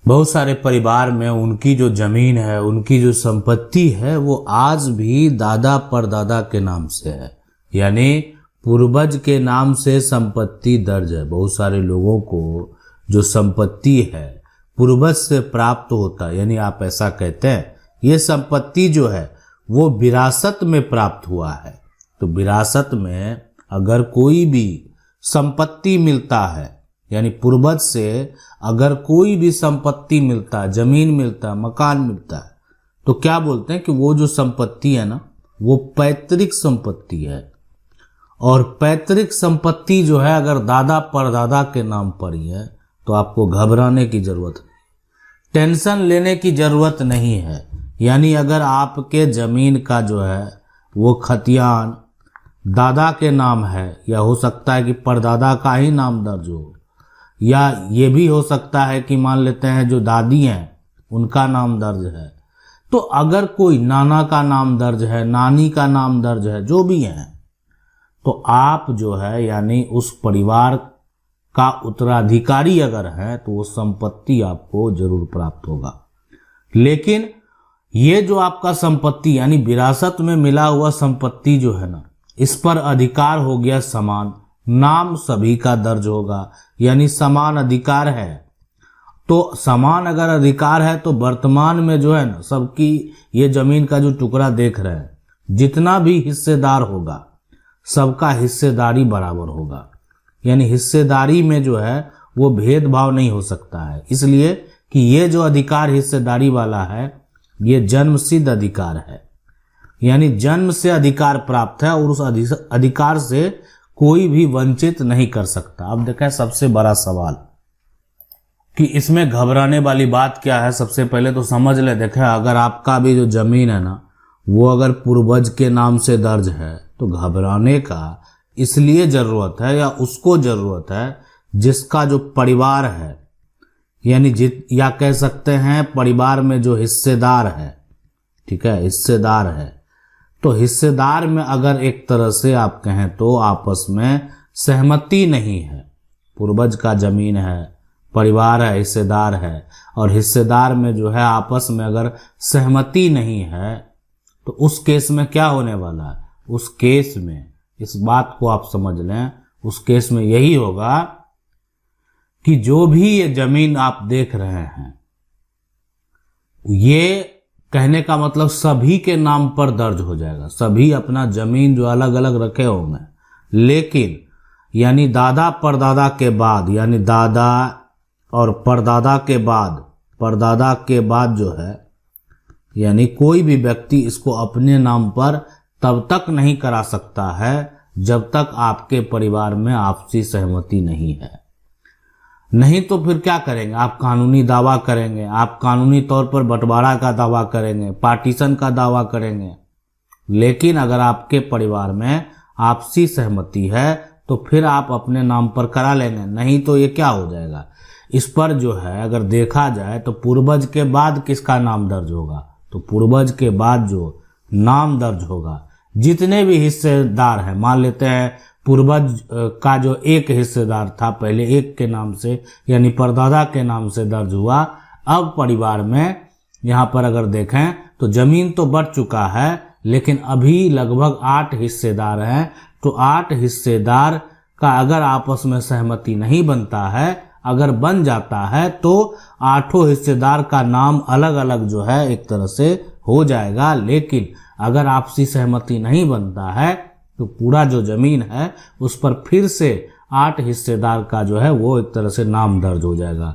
बहुत सारे परिवार में उनकी जो जमीन है, उनकी जो संपत्ति है, वो आज भी दादा परदादा के नाम से है, यानी पूर्वज के नाम से संपत्ति दर्ज है। बहुत सारे लोगों को जो संपत्ति है पूर्वज से प्राप्त होता है, यानी आप ऐसा कहते हैं ये संपत्ति जो है वो विरासत में प्राप्त हुआ है। तो विरासत में अगर कोई भी संपत्ति मिलता है, यानी पूर्वज से अगर कोई भी संपत्ति मिलता है, जमीन मिलता है, मकान मिलता है, तो क्या बोलते हैं कि वो जो संपत्ति है ना, वो पैतृक संपत्ति है। और पैतृक संपत्ति जो है अगर दादा परदादा के नाम पर ही है तो आपको घबराने की जरूरत नहीं, टेंशन लेने की जरूरत नहीं है। यानी अगर आपके जमीन का जो है वो खतियान दादा के नाम है, या हो सकता है कि परदादा का ही नाम दर्ज हो, या ये भी हो सकता है कि मान लेते हैं जो दादी हैं उनका नाम दर्ज है, तो अगर कोई नाना का नाम दर्ज है, नानी का नाम दर्ज है, जो भी है, तो आप जो है यानी उस परिवार का उत्तराधिकारी अगर है तो वो संपत्ति आपको जरूर प्राप्त होगा। लेकिन ये जो आपका संपत्ति यानी विरासत में मिला हुआ संपत्ति जो है ना, इस पर अधिकार हो गया समान, नाम सभी का दर्ज होगा, यानी समान अधिकार है। तो समान अगर अधिकार है तो वर्तमान में जो है ना सबकी ये जमीन का जो टुकड़ा देख रहे हैं, जितना भी हिस्सेदार होगा सबका हिस्सेदारी बराबर होगा, यानी हिस्सेदारी में जो है वो भेदभाव नहीं हो सकता है, इसलिए कि ये जो अधिकार हिस्सेदारी वाला है ये जन्मसिद्ध अधिकार है, यानी जन्म से अधिकार प्राप्त है और उस अधिकार से कोई भी वंचित नहीं कर सकता। अब देखें सबसे बड़ा सवाल कि इसमें घबराने वाली बात क्या है। सबसे पहले तो समझ ले, देखें अगर आपका भी जो जमीन है ना वो अगर पूर्वज के नाम से दर्ज है तो घबराने का इसलिए जरूरत है, या उसको जरूरत है जिसका जो परिवार है, यानी या कह सकते हैं परिवार में जो हिस्सेदार है, ठीक है, हिस्सेदार है। तो हिस्सेदार में अगर एक तरह से आप कहें तो आपस में सहमति नहीं है, पूर्वज का जमीन है, परिवार है, हिस्सेदार है, और हिस्सेदार में जो है आपस में अगर सहमति नहीं है तो उस केस में क्या होने वाला है, उस केस में इस बात को आप समझ लें, उस केस में यही होगा कि जो भी ये जमीन आप देख रहे हैं, ये कहने का मतलब सभी के नाम पर दर्ज हो जाएगा, सभी अपना जमीन जो अलग अलग रखे होंगे, लेकिन यानी दादा परदादा के बाद, यानी दादा और परदादा के बाद जो है यानी कोई भी व्यक्ति इसको अपने नाम पर तब तक नहीं करा सकता है जब तक आपके परिवार में आपसी सहमति नहीं है। नहीं तो फिर क्या करेंगे, आप कानूनी दावा करेंगे, आप कानूनी तौर पर बंटवारा का दावा करेंगे, पार्टीशन का दावा करेंगे। लेकिन अगर आपके परिवार में आपसी सहमति है तो फिर आप अपने नाम पर करा लेंगे, नहीं तो ये क्या हो जाएगा। इस पर जो है अगर देखा जाए तो पूर्वज के बाद किसका नाम दर्ज होगा, तो पूर्वज के बाद जो नाम दर्ज होगा जितने भी हिस्सेदार हैं, मान लेते हैं पूर्वज का जो एक हिस्सेदार था पहले एक के नाम से यानी परदादा के नाम से दर्ज हुआ, अब परिवार में यहाँ पर अगर देखें तो जमीन तो बढ़ चुका है लेकिन अभी लगभग 8 हिस्सेदार हैं। तो 8 हिस्सेदार का अगर आपस में सहमति नहीं बनता है, अगर बन जाता है तो 8 हिस्सेदार का नाम अलग अलग जो है एक तरह से हो जाएगा। लेकिन अगर आपसी सहमति नहीं बनता है तो पूरा जो जमीन है उस पर फिर से 8 हिस्सेदार का जो है वो एक तरह से नाम दर्ज हो जाएगा।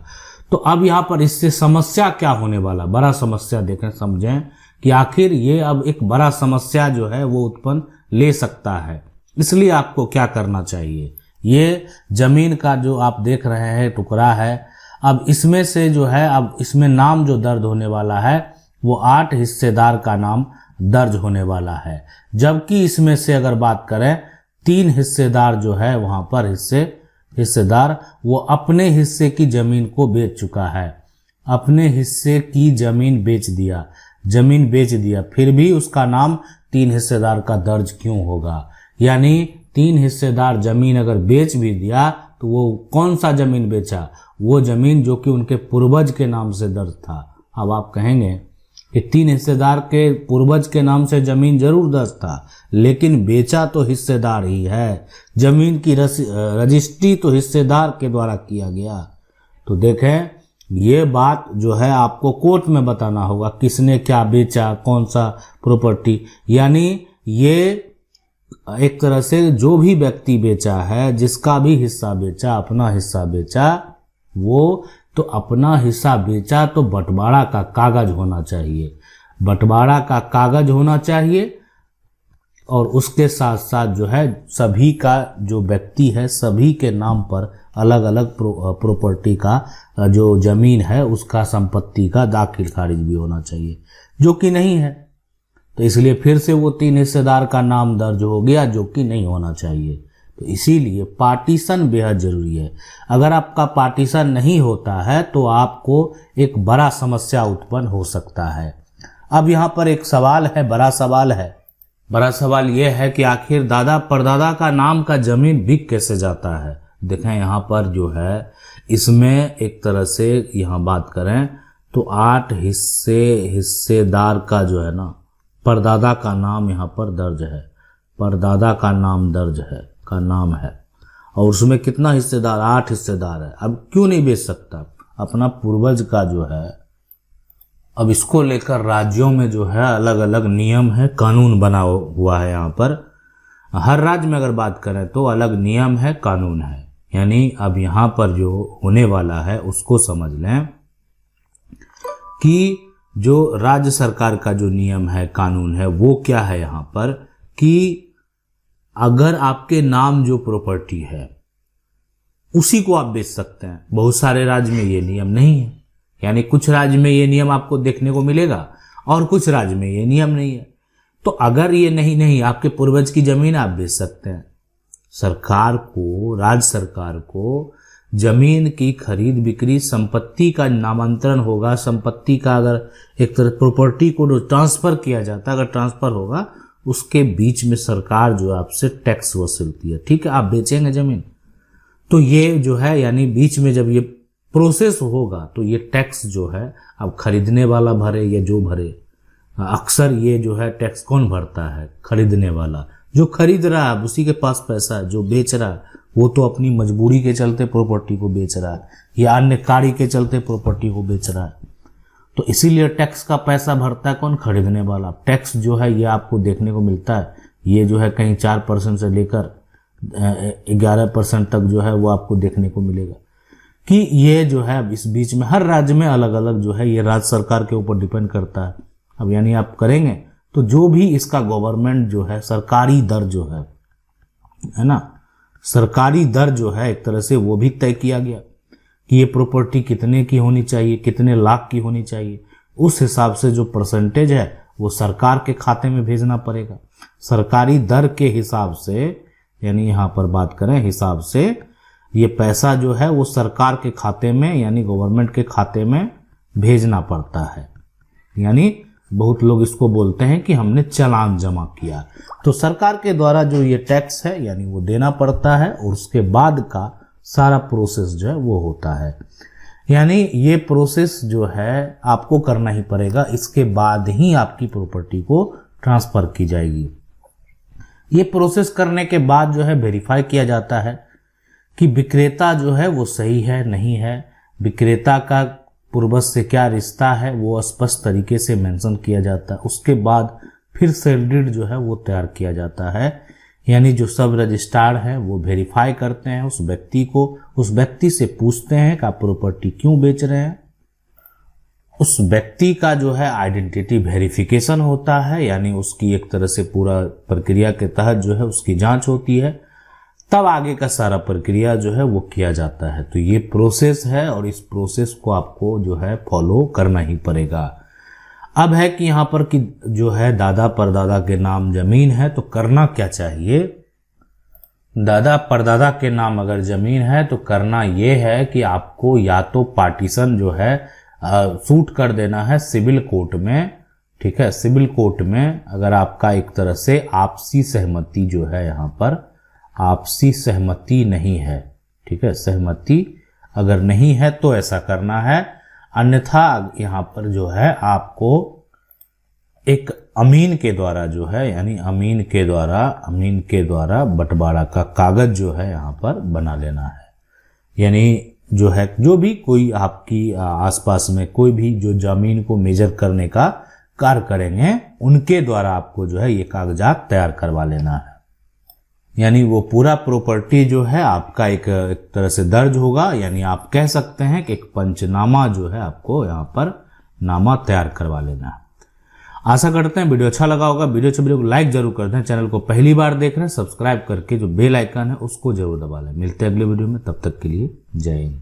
तो अब यहाँ पर इससे समस्या क्या होने वाला, बड़ा समस्या देखें, समझें कि आखिर ये अब एक बड़ा समस्या जो है वो उत्पन्न ले सकता है। इसलिए आपको क्या करना चाहिए, ये जमीन का जो आप देख रहे हैं टुकड़ा है, अब इसमें से जो है अब इसमें नाम जो दर्ज होने वाला है वो 8 हिस्सेदार का नाम दर्ज होने वाला है। जबकि इसमें से अगर बात करें 3 हिस्सेदार जो है वहां पर हिस्सेदार वो अपने हिस्से की जमीन को बेच चुका है, अपने हिस्से की जमीन बेच दिया, फिर भी उसका नाम 3 हिस्सेदार का दर्ज क्यों होगा। यानी 3 हिस्सेदार जमीन अगर बेच भी दिया तो वो कौन सा जमीन बेचा, वो जमीन जो कि उनके पूर्वज के नाम से दर्ज था। अब आप कहेंगे कि 3 हिस्सेदार के पूर्वज के नाम से जमीन जरूर दर्ज था, लेकिन बेचा तो हिस्सेदार ही है, जमीन की रजिस्ट्री तो हिस्सेदार के द्वारा किया गया। तो देखें, ये बात जो है आपको कोर्ट में बताना होगा, किसने क्या बेचा, कौन सा प्रॉपर्टी। यानी ये एक तरह से जो भी व्यक्ति बेचा है, जिसका भी हिस्सा बेचा, अपना हिस्सा बेचा, वो तो अपना हिस्सा बेचा तो बंटवारा का कागज होना चाहिए, बंटवारा का कागज होना चाहिए। और उसके साथ साथ जो है सभी का जो व्यक्ति है, सभी के नाम पर अलग अलग प्रॉपर्टी का जो जमीन है उसका संपत्ति का दाखिल खारिज भी होना चाहिए, जो कि नहीं है। तो इसलिए फिर से वो 3 हिस्सेदार का नाम दर्ज हो गया, जो कि नहीं होना चाहिए। तो इसीलिए पार्टीशन बेहद जरूरी है। अगर आपका पार्टीशन नहीं होता है तो आपको एक बड़ा समस्या उत्पन्न हो सकता है। अब यहाँ पर एक सवाल है, बड़ा सवाल यह है कि आखिर दादा परदादा का नाम का जमीन बिक कैसे जाता है। देखें, यहाँ पर जो है इसमें एक तरह से यहाँ बात करें तो 8 हिस्सेदार का जो है ना, परदादा का नाम यहाँ पर दर्ज है, परदादा का नाम दर्ज है, का नाम है, और उसमें कितना हिस्सेदार, 8 हिस्सेदार है। अब क्यों नहीं बेच सकता अपना पूर्वज का जो है। अब इसको लेकर राज्यों में जो है अलग अलग नियम है, कानून बना हुआ है। यहाँ पर हर राज्य में अगर बात करें तो अलग नियम है, कानून है। यानी अब यहाँ पर जो होने वाला है उसको समझ लें कि जो राज्य सरकार का जो नियम है, कानून है, वो क्या है यहाँ पर कि अगर आपके नाम जो प्रॉपर्टी है उसी को आप बेच सकते हैं। बहुत सारे राज्य में ये नियम नहीं है, यानी कुछ राज्य में ये नियम आपको देखने को मिलेगा और कुछ राज्य में ये नियम नहीं है। तो अगर ये नहीं आपके पूर्वज की जमीन आप बेच सकते हैं। सरकार को, राज्य सरकार को जमीन की खरीद बिक्री, संपत्ति का नामांतरण होगा, संपत्ति का अगर एक तरह प्रॉपर्टी को ट्रांसफर किया जाता है, अगर ट्रांसफर होगा, उसके बीच में सरकार जो आपसे टैक्स वसूलती है। ठीक है, आप बेचेंगे जमीन तो ये जो है, यानी बीच में जब ये प्रोसेस होगा तो ये टैक्स जो है अब खरीदने वाला भरे या जो भरे। अक्सर ये जो है टैक्स कौन भरता है, खरीदने वाला। जो खरीद रहा है उसी के पास पैसा है, जो बेच रहा है वो तो अपनी मजबूरी के चलते प्रॉपर्टी को बेच रहा है या अन्य कार्य के चलते प्रॉपर्टी को बेच रहा है। तो इसीलिए टैक्स का पैसा भरता है कौन, खरीदने वाला। टैक्स जो है ये आपको देखने को मिलता है, ये जो है कहीं 4% से लेकर 11% तक जो है वो आपको देखने को मिलेगा कि ये जो है इस बीच में हर राज्य में अलग अलग जो है, ये राज्य सरकार के ऊपर डिपेंड करता है। अब यानी आप करेंगे तो जो भी इसका गवर्नमेंट जो है, सरकारी दर जो है ना, सरकारी दर जो है एक तरह से वो भी तय किया गया कि ये प्रॉपर्टी कितने की होनी चाहिए, कितने लाख की होनी चाहिए। उस हिसाब से जो परसेंटेज है वो सरकार के खाते में भेजना पड़ेगा। सरकारी दर के हिसाब से, यानी यहाँ पर बात करें हिसाब से, ये पैसा जो है वो सरकार के खाते में, यानी गवर्नमेंट के खाते में भेजना पड़ता है। यानी बहुत लोग इसको बोलते हैं कि हमने चालान जमा किया। तो सरकार के द्वारा जो ये टैक्स है यानी वो देना पड़ता है, और उसके बाद का सारा प्रोसेस जो है वो होता है। यानी ये प्रोसेस जो है आपको करना ही पड़ेगा, इसके बाद ही आपकी प्रॉपर्टी को ट्रांसफर की जाएगी। ये प्रोसेस करने के बाद जो है वेरीफाई किया जाता है कि विक्रेता जो है वो सही है नहीं है, विक्रेता का पूर्वज से क्या रिश्ता है वो स्पष्ट तरीके से मेंशन किया जाता है। उसके बाद फिर सेल डीड जो है वो तैयार किया जाता है, यानी जो सब रजिस्ट्रार है वो वेरीफाई करते हैं उस व्यक्ति को, उस व्यक्ति से पूछते हैं कि आप प्रॉपर्टी क्यों बेच रहे हैं। उस व्यक्ति का जो है आइडेंटिटी वेरिफिकेशन होता है, यानी उसकी एक तरह से पूरा प्रक्रिया के तहत जो है उसकी जांच होती है, तब आगे का सारा प्रक्रिया जो है वो किया जाता है। तो ये प्रोसेस है और इस प्रोसेस को आपको जो है फॉलो करना ही पड़ेगा। अब है कि यहाँ पर कि जो है दादा परदादा के नाम जमीन है तो करना क्या चाहिए। दादा परदादा के नाम अगर जमीन है तो करना ये है कि आपको या तो पार्टीशन जो है सूट कर देना है सिविल कोर्ट में। ठीक है, सिविल कोर्ट में अगर आपका एक तरह से आपसी सहमति जो है, यहाँ पर आपसी सहमति नहीं है, ठीक है, सहमति अगर नहीं है तो ऐसा करना है, अन्यथा यहाँ पर जो है आपको एक अमीन के द्वारा जो है, यानी अमीन के द्वारा बंटवारा का कागज जो है यहाँ पर बना लेना है। यानी जो है, जो भी कोई आपकी आसपास में कोई भी जो जमीन को मेजर करने का कार्य करेंगे, उनके द्वारा आपको जो है ये कागजात तैयार करवा लेना है। यानी वो पूरा प्रॉपर्टी जो है आपका एक तरह से दर्ज होगा, यानी आप कह सकते हैं कि एक पंचनामा जो है आपको यहाँ पर नामा तैयार करवा लेना है। आशा करते हैं वीडियो अच्छा लगा होगा। वीडियो को लाइक जरूर कर दें। चैनल को पहली बार देख रहे हैं, सब्सक्राइब करके जो बेल आइकन है उसको जरूर दबा लें। मिलते हैं अगले वीडियो में, तब तक के लिए जय हिंद।